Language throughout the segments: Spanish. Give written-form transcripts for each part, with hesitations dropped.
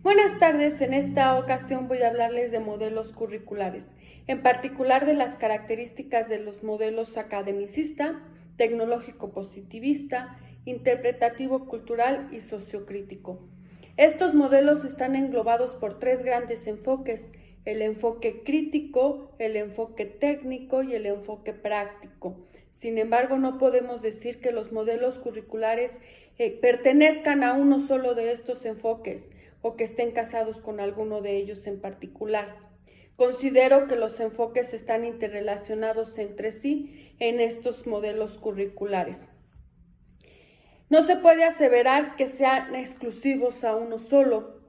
Buenas tardes, en esta ocasión voy a hablarles de modelos curriculares, en particular de las características de los modelos academicista, tecnológico positivista, interpretativo cultural y sociocrítico. Estos modelos están englobados por tres grandes enfoques: el enfoque crítico, el enfoque técnico y el enfoque práctico. Sin embargo, no podemos decir que los modelos curriculares pertenezcan a uno solo de estos enfoques o que estén casados con alguno de ellos en particular. Considero que los enfoques están interrelacionados entre sí en estos modelos curriculares. No se puede aseverar que sean exclusivos a uno solo.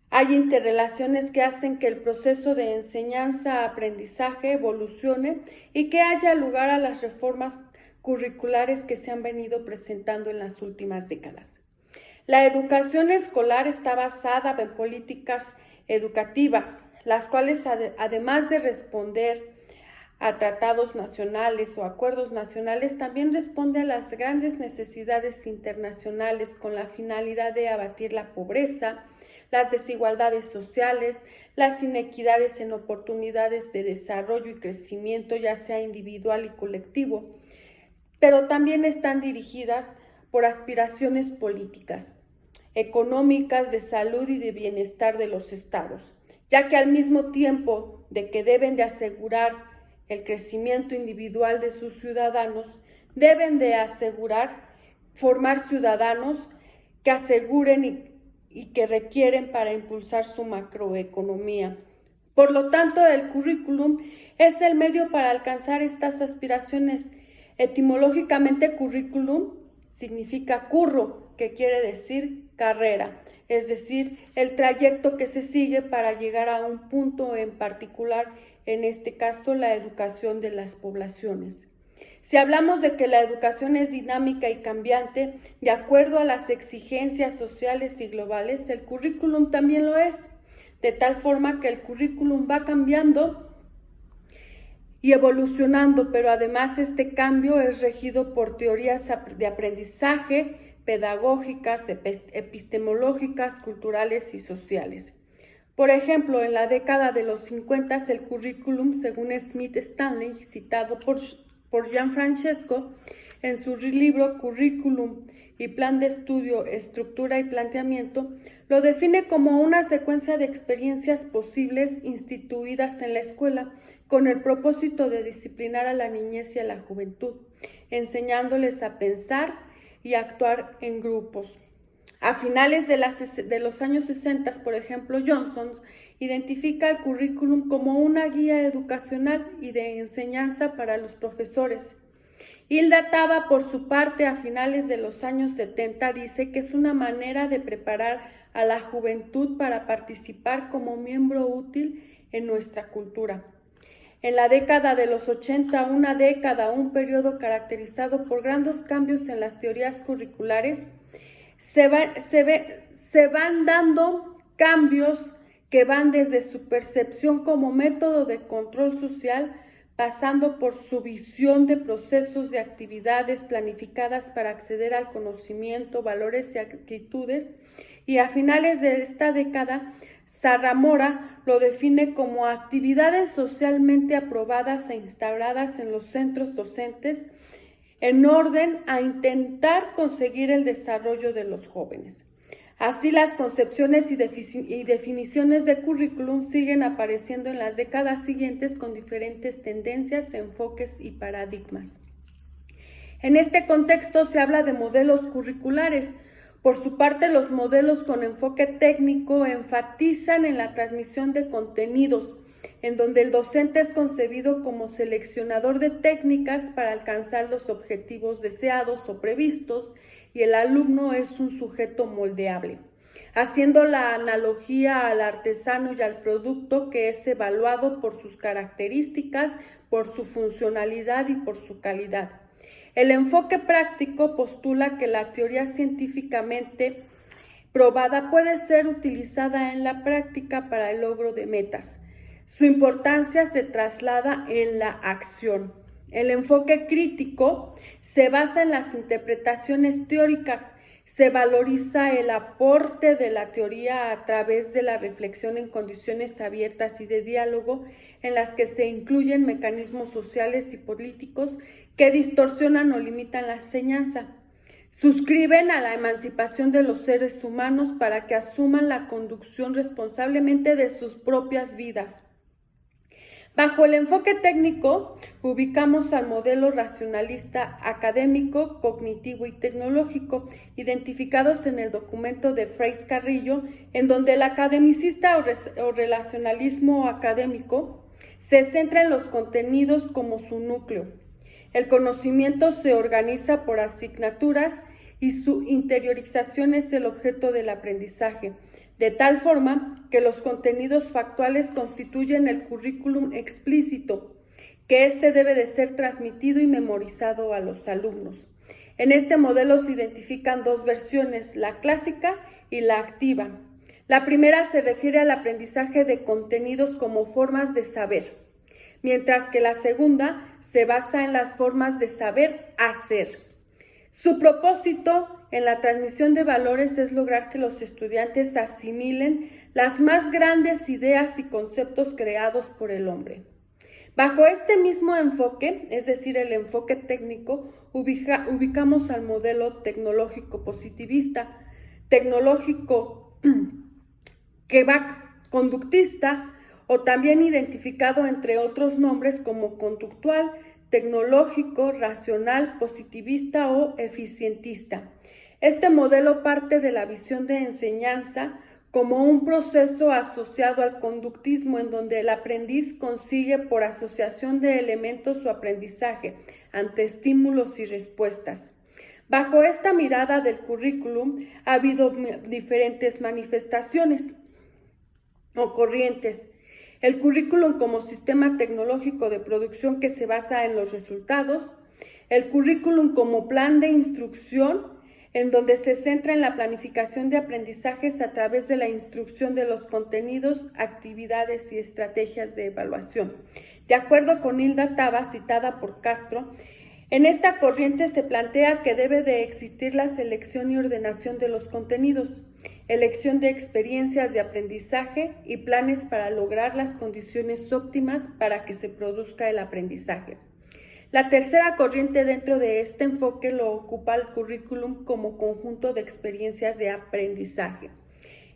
Hay interrelaciones que hacen que el proceso de enseñanza-aprendizaje evolucione y que haya lugar a las reformas curriculares que se han venido presentando en las últimas décadas. La educación escolar está basada en políticas educativas, las cuales, además de responder a tratados nacionales o acuerdos nacionales, también responde a las grandes necesidades internacionales con la finalidad de abatir la pobreza, las desigualdades sociales, las inequidades en oportunidades de desarrollo y crecimiento, ya sea individual y colectivo, pero también están dirigidas por aspiraciones políticas, económicas, de salud y de bienestar de los estados, ya que al mismo tiempo de que deben de asegurar el crecimiento individual de sus ciudadanos, deben de asegurar formar ciudadanos que aseguren y que requieren para impulsar su macroeconomía. Por lo tanto, el currículum es el medio para alcanzar estas aspiraciones. Etimológicamente, currículum significa curro, que quiere decir carrera, es decir, el trayecto que se sigue para llegar a un punto en particular, en este caso la educación de las poblaciones. Si hablamos de que la educación es dinámica y cambiante, de acuerdo a las exigencias sociales y globales, el currículum también lo es, de tal forma que el currículum va cambiando y evolucionando, pero además este cambio es regido por teorías de aprendizaje, pedagógicas, epistemológicas, culturales y sociales. Por ejemplo, en la década de los 50, el currículum, según Smith Stanley, citado por Gianfrancesco, en su libro Currículum y Plan de Estudio, Estructura y Planteamiento, lo define como una secuencia de experiencias posibles instituidas en la escuela con el propósito de disciplinar a la niñez y a la juventud, enseñándoles a pensar y actuar en grupos. A finales de los años 60, por ejemplo, Johnson identifica el currículum como una guía educacional y de enseñanza para los profesores. Hilda Taba, por su parte, a finales de los años 70, dice que es una manera de preparar a la juventud para participar como miembro útil en nuestra cultura. En la década de los 80, un periodo caracterizado por grandes cambios en las teorías curriculares, se van dando cambios que van desde su percepción como método de control social, pasando por su visión de procesos de actividades planificadas para acceder al conocimiento, valores y actitudes, y a finales de esta década, Zaramora lo define como actividades socialmente aprobadas e instauradas en los centros docentes en orden a intentar conseguir el desarrollo de los jóvenes. Así, las concepciones y definiciones de currículum siguen apareciendo en las décadas siguientes con diferentes tendencias, enfoques y paradigmas. En este contexto se habla de modelos curriculares. Por su parte, los modelos con enfoque técnico enfatizan en la transmisión de contenidos, en donde el docente es concebido como seleccionador de técnicas para alcanzar los objetivos deseados o previstos, y el alumno es un sujeto moldeable, haciendo la analogía al artesano y al producto que es evaluado por sus características, por su funcionalidad y por su calidad. El enfoque práctico postula que la teoría científicamente probada puede ser utilizada en la práctica para el logro de metas. Su importancia se traslada en la acción. El enfoque crítico se basa en las interpretaciones teóricas, Se valoriza el aporte de la teoría a través de la reflexión en condiciones abiertas y de diálogo en las que se incluyen mecanismos sociales y políticos que distorsionan o limitan la enseñanza. Suscriben a la emancipación de los seres humanos para que asuman la conducción responsablemente de sus propias vidas. Bajo el enfoque técnico, ubicamos al modelo racionalista académico, cognitivo y tecnológico, identificados en el documento de Frei Carrillo, en donde el academicista o relacionalismo académico se centra en los contenidos como su núcleo. El conocimiento se organiza por asignaturas y su interiorización es el objeto del aprendizaje, de tal forma que los contenidos factuales constituyen el currículum explícito, que éste debe de ser transmitido y memorizado a los alumnos. En este modelo se identifican dos versiones, la clásica y la activa. La primera se refiere al aprendizaje de contenidos como formas de saber, mientras que la segunda se basa en las formas de saber hacer. Su propósito en la transmisión de valores es lograr que los estudiantes asimilen las más grandes ideas y conceptos creados por el hombre. Bajo este mismo enfoque, es decir, el enfoque técnico, ubicamos al modelo tecnológico positivista, tecnológico que va conductista, o también identificado entre otros nombres como conductual, tecnológico, racional, positivista o eficientista. Este modelo parte de la visión de enseñanza como un proceso asociado al conductismo en donde el aprendiz consigue por asociación de elementos su aprendizaje ante estímulos y respuestas. Bajo esta mirada del currículum ha habido diferentes manifestaciones o corrientes. El currículum como sistema tecnológico de producción que se basa en los resultados, el currículum como plan de instrucción, en donde se centra en la planificación de aprendizajes a través de la instrucción de los contenidos, actividades y estrategias de evaluación. De acuerdo con Hilda Taba, citada por Castro, en esta corriente se plantea que debe de existir la selección y ordenación de los contenidos, elección de experiencias de aprendizaje y planes para lograr las condiciones óptimas para que se produzca el aprendizaje. La tercera corriente dentro de este enfoque lo ocupa el currículum como conjunto de experiencias de aprendizaje.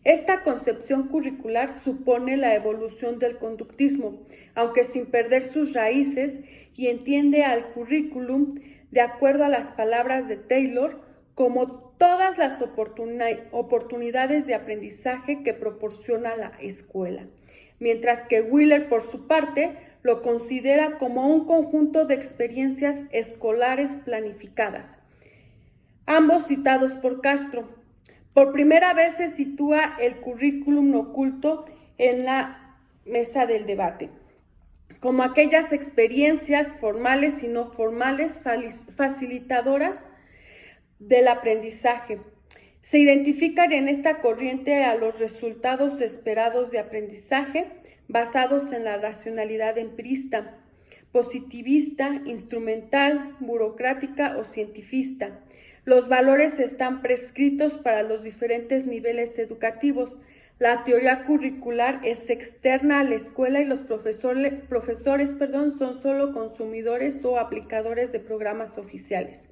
Esta concepción curricular supone la evolución del conductismo, aunque sin perder sus raíces, y entiende al currículum, de acuerdo a las palabras de Taylor, como todas las oportunidades de aprendizaje que proporciona la escuela, mientras que Wheeler, por su parte, lo considera como un conjunto de experiencias escolares planificadas. Ambos citados por Castro. Por primera vez se sitúa el currículum oculto en la mesa del debate, como aquellas experiencias formales y no formales facilitadoras del aprendizaje. Se identifican en esta corriente a los resultados esperados de aprendizaje basados en la racionalidad empirista, positivista, instrumental, burocrática o cientifista. Los valores están prescritos para los diferentes niveles educativos. La teoría curricular es externa a la escuela y los profesores son solo consumidores o aplicadores de programas oficiales.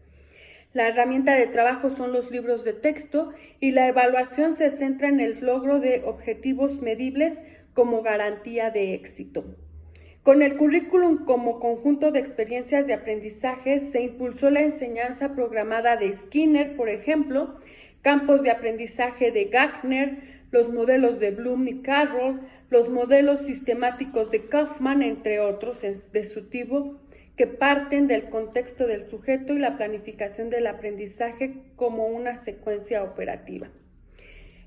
La herramienta de trabajo son los libros de texto y la evaluación se centra en el logro de objetivos medibles como garantía de éxito. Con el currículum como conjunto de experiencias de aprendizaje se impulsó la enseñanza programada de Skinner, por ejemplo, campos de aprendizaje de Gardner, los modelos de Bloom y Carroll, los modelos sistemáticos de Kaufman, entre otros, de su tipo, que parten del contexto del sujeto y la planificación del aprendizaje como una secuencia operativa.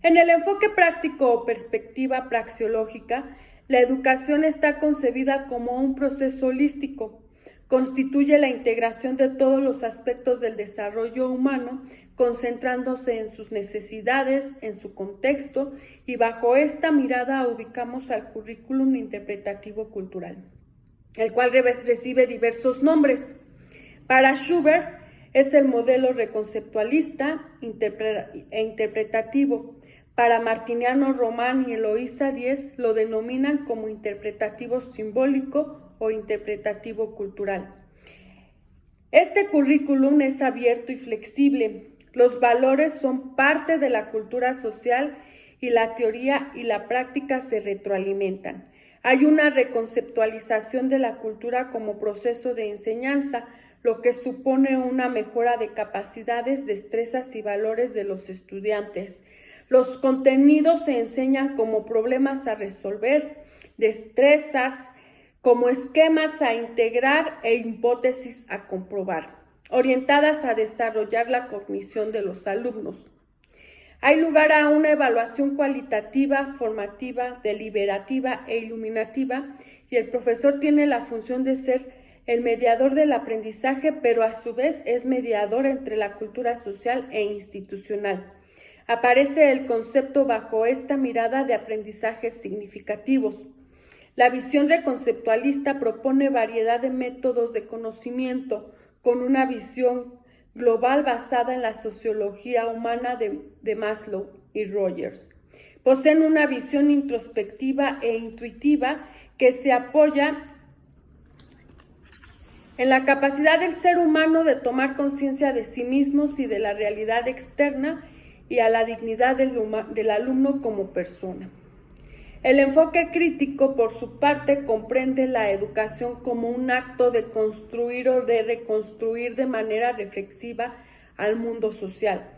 En el enfoque práctico o perspectiva praxeológica, la educación está concebida como un proceso holístico. Constituye la integración de todos los aspectos del desarrollo humano, concentrándose en sus necesidades, en su contexto, y bajo esta mirada ubicamos al currículum interpretativo cultural, el cual recibe diversos nombres. Para Schubert, es el modelo reconceptualista e interpretativo. Para Martiniano Román y Eloísa Díez lo denominan como interpretativo simbólico o interpretativo cultural. Este currículum es abierto y flexible. Los valores son parte de la cultura social y la teoría y la práctica se retroalimentan. Hay una reconceptualización de la cultura como proceso de enseñanza, lo que supone una mejora de capacidades, destrezas y valores de los estudiantes. Los contenidos se enseñan como problemas a resolver, destrezas como esquemas a integrar e hipótesis a comprobar, orientadas a desarrollar la cognición de los alumnos. Hay lugar a una evaluación cualitativa, formativa, deliberativa e iluminativa, y el profesor tiene la función de ser el mediador del aprendizaje, pero a su vez es mediador entre la cultura social e institucional. Aparece el concepto bajo esta mirada de aprendizajes significativos. La visión reconceptualista propone variedad de métodos de conocimiento con una visión global basada en la sociología humana de Maslow y Rogers. Poseen una visión introspectiva e intuitiva que se apoya en la capacidad del ser humano de tomar conciencia de sí mismos y de la realidad externa y a la dignidad del alumno como persona. El enfoque crítico, por su parte, comprende la educación como un acto de construir o de reconstruir de manera reflexiva al mundo social,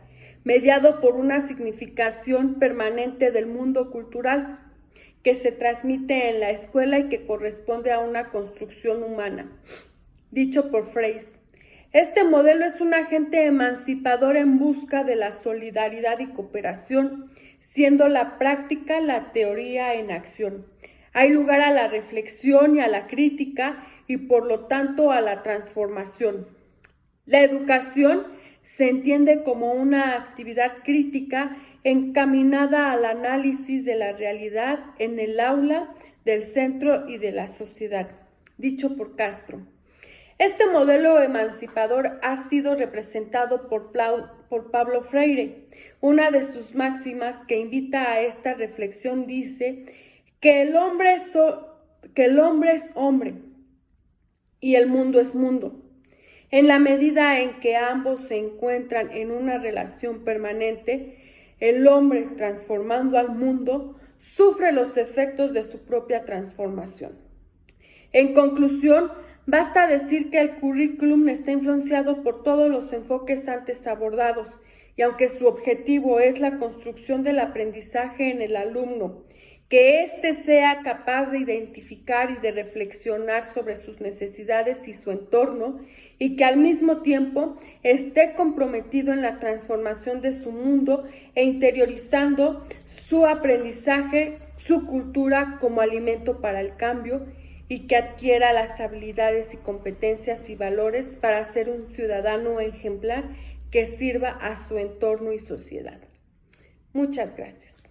mediado por una significación permanente del mundo cultural que se transmite en la escuela y que corresponde a una construcción humana. Dicho por Freire, este modelo es un agente emancipador en busca de la solidaridad y cooperación, siendo la práctica la teoría en acción. Hay lugar a la reflexión y a la crítica y por lo tanto a la transformación. La educación se entiende como una actividad crítica encaminada al análisis de la realidad en el aula, del centro y de la sociedad. Dicho por Castro. Este modelo emancipador ha sido representado por Pablo Freire. Una de sus máximas que invita a esta reflexión dice que el hombre es hombre y el mundo es mundo. En la medida en que ambos se encuentran en una relación permanente, el hombre, transformando al mundo, sufre los efectos de su propia transformación. En conclusión, basta decir que el currículum está influenciado por todos los enfoques antes abordados, y aunque su objetivo es la construcción del aprendizaje en el alumno, que éste sea capaz de identificar y de reflexionar sobre sus necesidades y su entorno, y que al mismo tiempo esté comprometido en la transformación de su mundo e interiorizando su aprendizaje, su cultura como alimento para el cambio, y que adquiera las habilidades y competencias y valores para ser un ciudadano ejemplar que sirva a su entorno y sociedad. Muchas gracias.